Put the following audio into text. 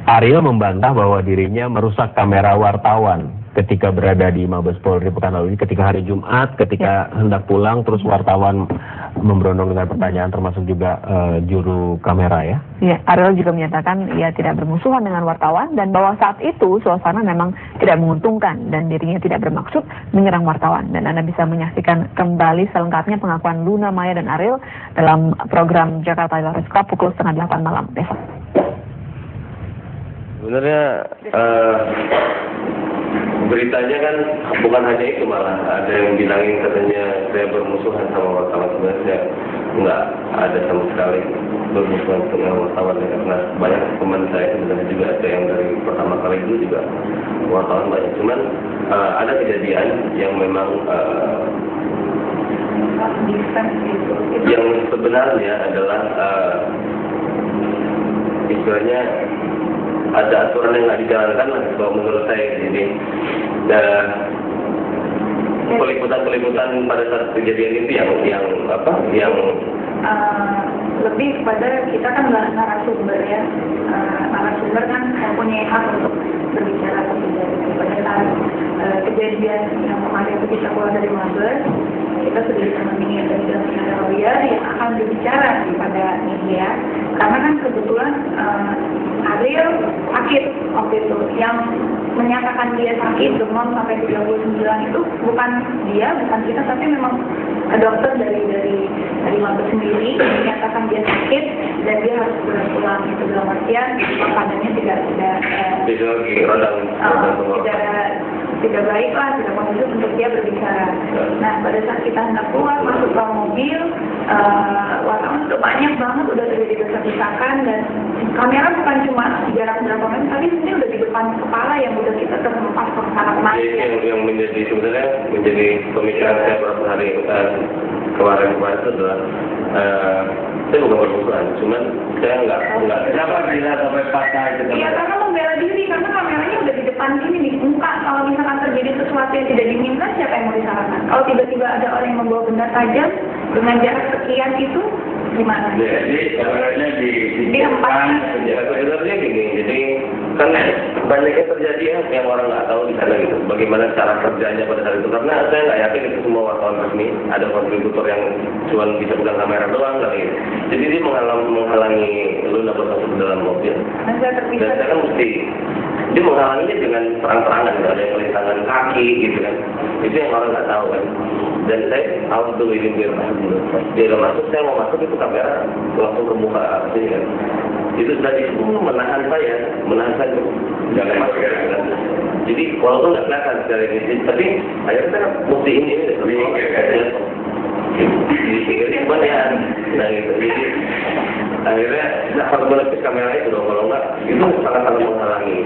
Ariel membantah bahwa dirinya merusak kamera wartawan ketika berada di Mabes Polri Pekanbaru ini, ketika hari Jumat, ketika hendak pulang, terus wartawan memberondong dengan pertanyaan, termasuk juga juru kamera ya. Ya, Ariel juga menyatakan ia tidak bermusuhan dengan wartawan dan bahwa saat itu suasana memang tidak menguntungkan dan dirinya tidak bermaksud menyerang wartawan. Dan Anda bisa menyaksikan kembali selengkapnya pengakuan Luna Maya dan Ariel dalam program Jakarta Diaries Club pukul 7:30 malam besok. Sebenarnya beritanya kan bukan hanya itu, malah ada yang bilangin katanya saya bermusuhan sama wartawan. Sebenarnya nggak ada sama sekali bermusuhan dengan wartawan, karena banyak teman saya sebenarnya juga ada yang dari pertama kali dulu juga wartawan banyak. Cuman ada kejadian yang memang yang sebenarnya adalah istilahnya ada aturan yang nggak dijalankan lah kalau menurut saya. Jadi peliputan pada saat kejadian itu yang lebih kepada kita kan narasumber ya, narasumber kan mempunyai hak untuk berbicara pada saat kejadian yang kemarin itu kita keluar dari Mabes, kita sudah ditemani dengan lawyer yang akan berbicara pada media, karena kan kebetulan Ariel sakit waktu itu, yang menyatakan dia sakit demam sampai 39 itu bukan dia, bukan kita, tapi memang dokter dari Mabes sendiri menyatakan dia sakit dan dia harus pulang. Itu dalam artian makanannya tidak baik lah, tidak kondusif untuk dia berbicara. Nah, pada saat kita hendak keluar masuk ke mobil, wartawan udah banyak banget, udah terjadi desak-desakan dan kamera bukan cuma jarak berapa meter, tapi ini udah di depan kepala yang udah kita terhempas ke sangat mati. Yang menjadi sebenarnya menjadi pemikiran saya beberapa hari kemarin itu adalah saya bukan bermusuhan, cuman saya nggak kenapa bisa sampai patah gitu? Iya, karena membela diri, karena kameranya udah di depan sini di muka. Kalau misalkan terjadi sesuatu yang tidak diinginkan, siapa yang mau disalahkan? Kalau tiba-tiba ada orang yang membawa benda tajam dengan jarak sekian itu gimana? Jadi kameranya di depan. Ya sebenarnya gini, jadi kan banyaknya terjadi yang orang nggak tahu di sana gitu. Bagaimana cara kerjanya pada saat itu? Karena saya nggak yakin itu semua wartawan resmi. Ada kontributor yang cuma bisa pegang kamera doang gitu. Jadi dia menghalangi Luna masuk ke dalam mobil. Dan saya kan mesti dia menghalanginya dengan terang-terangan, ada yang tulis tangan kaki gitu kan. Itu yang orang nggak tahu kan. Dan saya tahu tuh ini biar masuk dulu. Dia masuk, saya mau masuk itu kamera langsung ke muka sini kan. Itu tadi menahan saya jangan masuk kan. Jadi walaupun nggak kelihatan secara ini, tapi akhirnya saya mesti ini di cuman ya, nah gitu. Jadi akhirnya kalau melepis kamera itu dong, kalau nggak itu sangat-sangat menghalangi.